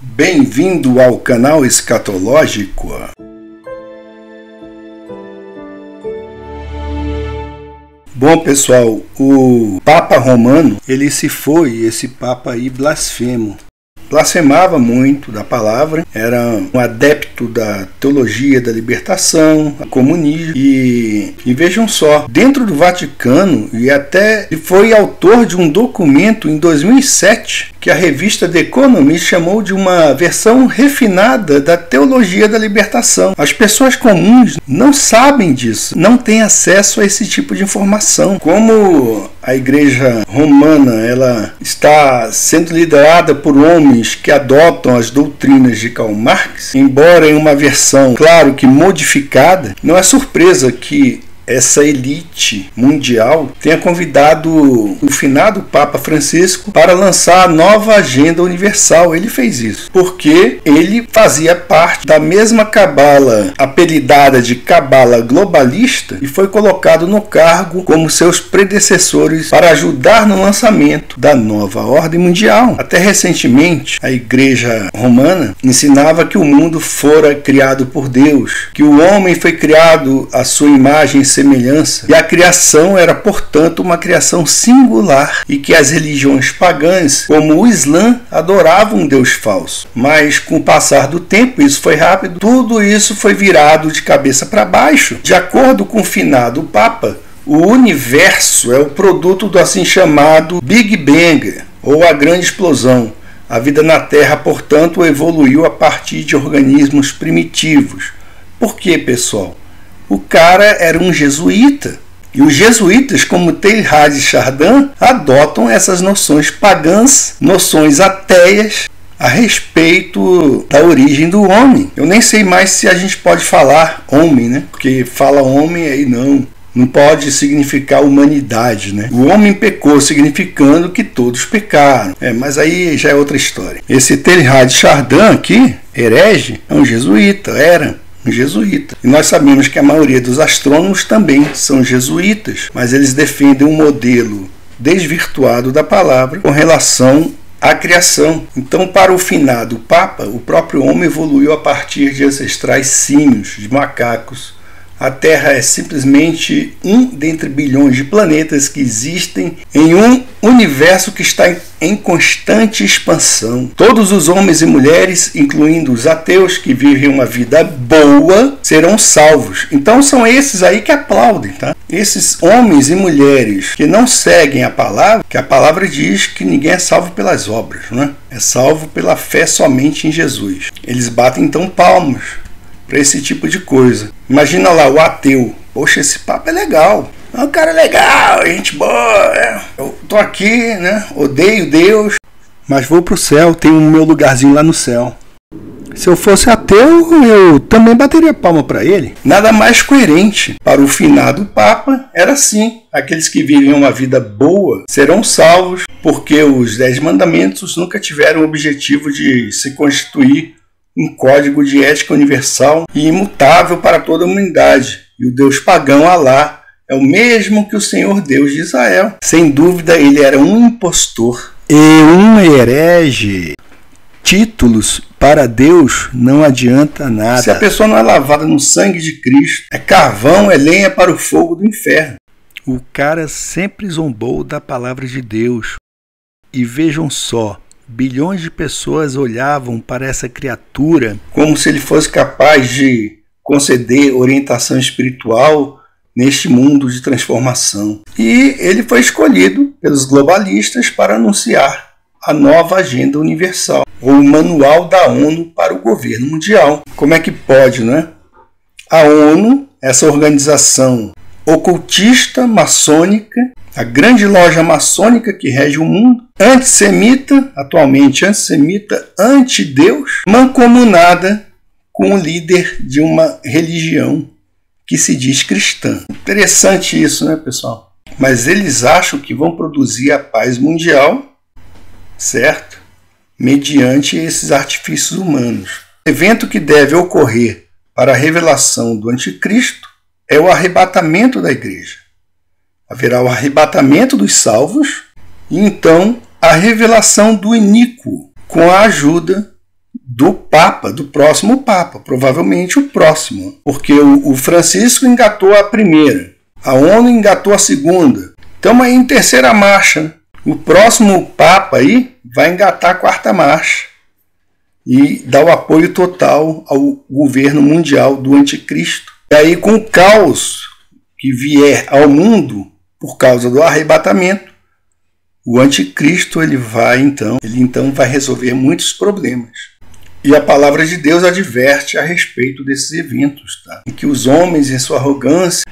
Bem-vindo ao canal escatológico. Bom, pessoal, o Papa Romano, esse Papa aí blasfemo. Blasfemava muito da palavra, era um adepto da teologia da libertação, comunismo, e vejam só, dentro do Vaticano, e até ele foi autor de um documento em 2007, que a revista The Economist chamou de uma versão refinada da teologia da libertação. As pessoas comuns não sabem disso, não têm acesso a esse tipo de informação. Como a Igreja Romana ela está sendo liderada por homens que adotam as doutrinas de Karl Marx, embora em uma versão, claro que modificada, não é surpresa que essa elite mundial tenha convidado o finado Papa Francisco para lançar a nova agenda universal. Ele fez isso porque ele fazia parte da mesma cabala apelidada de cabala globalista e foi colocado no cargo como seus predecessores para ajudar no lançamento da nova ordem mundial. Até recentemente, a Igreja Romana ensinava que o mundo fora criado por Deus, que o homem foi criado à sua imagem e semelhança, e a criação era, portanto, uma criação singular, e que as religiões pagãs, como o Islã, adoravam um Deus falso. Mas, com o passar do tempo, isso foi rápido, tudo isso foi virado de cabeça para baixo. De acordo com o finado Papa, o universo é o produto do assim chamado Big Bang, ou a grande explosão. A vida na Terra, portanto, evoluiu a partir de organismos primitivos. Por quê, pessoal? O cara era um jesuíta. E os jesuítas, como Teilhard de Chardin, adotam essas noções pagãs, noções ateias, a respeito da origem do homem. Eu nem sei mais se a gente pode falar homem, né? Porque fala homem aí não pode significar humanidade, né? O homem pecou, significando que todos pecaram. Mas aí já é outra história. Esse Teilhard de Chardin aqui, herege, é um jesuíta, era um jesuíta. E nós sabemos que a maioria dos astrônomos também são jesuítas, mas eles defendem um modelo desvirtuado da palavra com relação à criação. Então, para o finado Papa, o próprio homem evoluiu a partir de ancestrais símios, de macacos. A Terra é simplesmente um dentre bilhões de planetas que existem em um universo que está em constante expansão. Todos os homens e mulheres, incluindo os ateus que vivem uma vida boa, serão salvos. Então são esses aí que aplaudem, tá? Esses homens e mulheres que não seguem a palavra, que a palavra diz que ninguém é salvo pelas obras, né? É salvo pela fé somente em Jesus. Eles batem então palmas para esse tipo de coisa. Imagina lá o ateu. Poxa, esse papo é legal. É um cara legal, gente boa. Eu tô aqui, né? Odeio Deus, mas vou pro céu, tenho o meu lugarzinho lá no céu. Se eu fosse ateu, eu também bateria palma para ele. Nada mais coerente. Para o finado Papa, era assim. Aqueles que vivem uma vida boa serão salvos, porque os 10 mandamentos nunca tiveram o objetivo de se constituir um código de ética universal e imutável para toda a humanidade. E o Deus pagão, Alá, é o mesmo que o Senhor Deus de Israel. Sem dúvida, ele era um impostor e um herege. Títulos para Deus não adianta nada. Se a pessoa não é lavada no sangue de Cristo, é carvão, é lenha para o fogo do inferno. O cara sempre zombou da palavra de Deus. E vejam só, bilhões de pessoas olhavam para essa criatura como se ele fosse capaz de conceder orientação espiritual neste mundo de transformação. E ele foi escolhido pelos globalistas para anunciar a nova agenda universal, ou o manual da ONU para o governo mundial. Como é que pode, né? A ONU, essa organização ocultista, maçônica, a grande loja maçônica que rege o mundo, antissemita, atualmente antissemita, anti-Deus, mancomunada com o líder de uma religião que se diz cristã. Interessante isso, né, pessoal? Mas eles acham que vão produzir a paz mundial, certo? Mediante esses artifícios humanos. O evento que deve ocorrer para a revelação do anticristo é o arrebatamento da igreja. Haverá o arrebatamento dos salvos e então a revelação do iníquo com a ajuda do Papa, do próximo Papa, provavelmente o próximo, porque o Francisco engatou a primeira, a ONU engatou a segunda, estamos aí em terceira marcha. O próximo Papa aí vai engatar a quarta marcha e dar o apoio total ao governo mundial do anticristo. E aí, com o caos que vier ao mundo por causa do arrebatamento, o anticristo ele então vai resolver muitos problemas. E a palavra de Deus adverte a respeito desses eventos, tá? Em que os homens, em sua arrogância,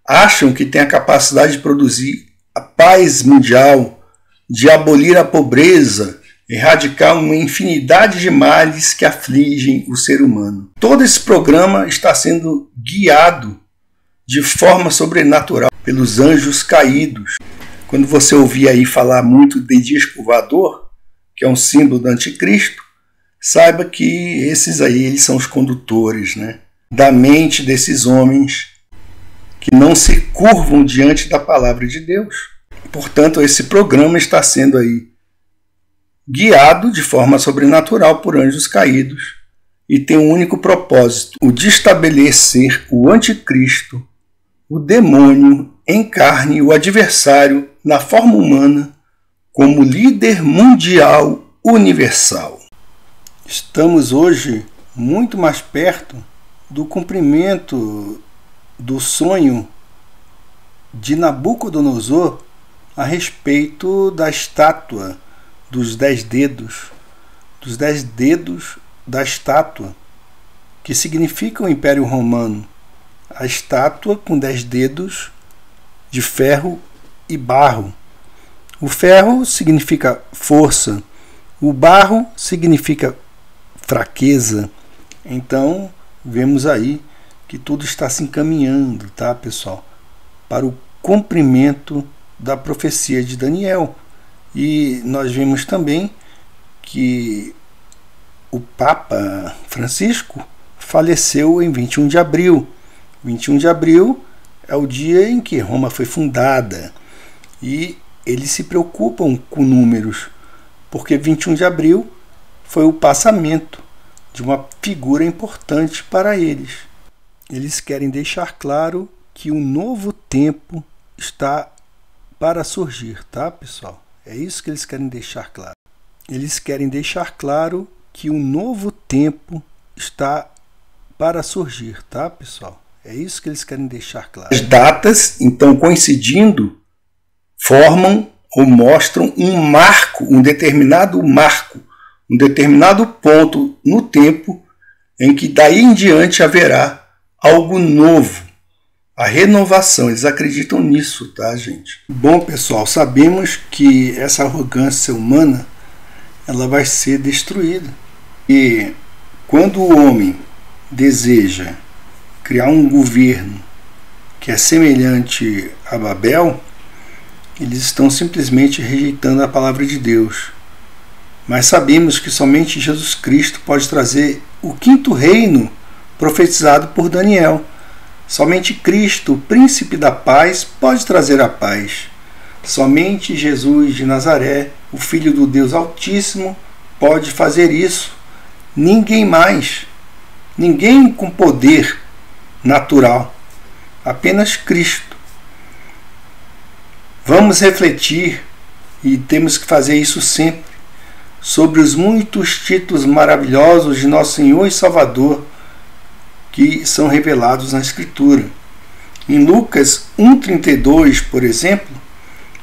acham que têm a capacidade de produzir a paz mundial, de abolir a pobreza, erradicar uma infinidade de males que afligem o ser humano. Todo esse programa está sendo guiado de forma sobrenatural pelos anjos caídos. Quando você ouvir aí falar muito de disco voador, que é um símbolo do anticristo, saiba que esses aí eles são os condutores, né, da mente desses homens que não se curvam diante da palavra de Deus. Portanto, esse programa está sendo aí guiado de forma sobrenatural por anjos caídos e tem um único propósito, o de estabelecer o anticristo, o demônio em carne, o adversário na forma humana, como líder mundial universal. Estamos hoje muito mais perto do cumprimento do sonho de Nabucodonosor a respeito da estátua dos 10 dedos da estátua, que significa o Império Romano. A estátua com 10 dedos de ferro e barro. O ferro significa força, o barro significa fraqueza. Então, vemos aí que tudo está se encaminhando, tá, pessoal, para o cumprimento da profecia de Daniel. E nós vimos também que o Papa Francisco faleceu em 21 de abril. 21 de abril é o dia em que Roma foi fundada. E eles se preocupam com números, porque 21 de abril foi o passamento de uma figura importante para eles. Eles querem deixar claro que um novo tempo está para surgir, tá, pessoal? É isso que eles querem deixar claro. Eles querem deixar claro que um novo tempo está para surgir, tá, pessoal? É isso que eles querem deixar claro. As datas, então, coincidindo, formam ou mostram um marco, um determinado ponto no tempo em que daí em diante haverá algo novo. A renovação, eles acreditam nisso, tá, gente? Bom, pessoal, sabemos que essa arrogância humana ela vai ser destruída. E quando o homem deseja criar um governo que é semelhante a Babel, eles estão simplesmente rejeitando a palavra de Deus. Mas sabemos que somente Jesus Cristo pode trazer o quinto reino profetizado por Daniel. Somente Cristo, o príncipe da paz, pode trazer a paz. Somente Jesus de Nazaré, o Filho do Deus Altíssimo, pode fazer isso. Ninguém mais. Ninguém com poder natural. Apenas Cristo. Vamos refletir, e temos que fazer isso sempre, sobre os muitos títulos maravilhosos de nosso Senhor e Salvador que são revelados na Escritura. Em Lucas 1,32, por exemplo,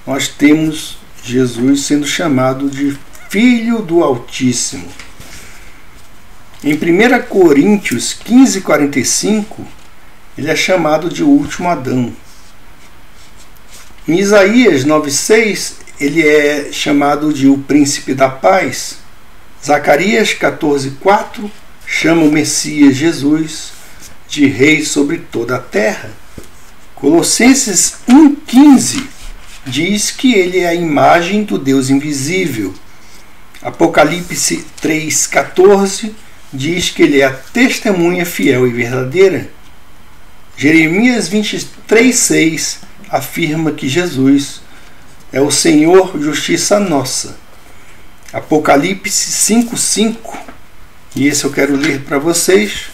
nós temos Jesus sendo chamado de Filho do Altíssimo. Em 1 Coríntios 15,45, ele é chamado de último Adão. Em Isaías 9,6, ele é chamado de o príncipe da paz. Zacarias 14,4 chama o Messias Jesus de rei sobre toda a terra. Colossenses 1,15 diz que ele é a imagem do Deus invisível. Apocalipse 3,14 diz que ele é a testemunha fiel e verdadeira. Jeremias 23,6 afirma que Jesus é o Senhor, justiça nossa. Apocalipse 5:5, e esse eu quero ler para vocês.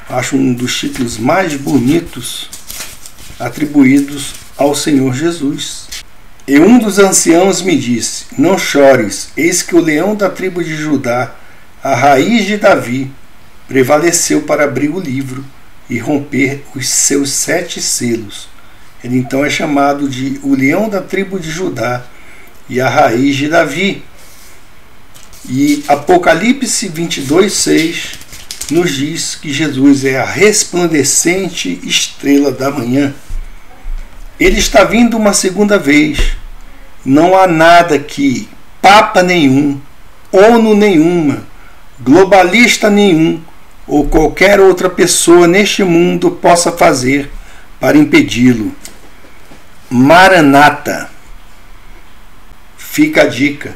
Acho um dos títulos mais bonitos atribuídos ao Senhor Jesus. E um dos anciãos me disse: não chores, eis que o leão da tribo de Judá, a raiz de Davi, prevaleceu para abrir o livro e romper os seus 7 selos. Ele então é chamado de o leão da tribo de Judá e a raiz de Davi. E Apocalipse 22:6 nos diz que Jesus é a resplandecente estrela da manhã. Ele está vindo uma segunda vez. Não há nada que Papa nenhum, ONU nenhuma, globalista nenhum ou qualquer outra pessoa neste mundo possa fazer para impedi-lo. Maranata. Fica a dica.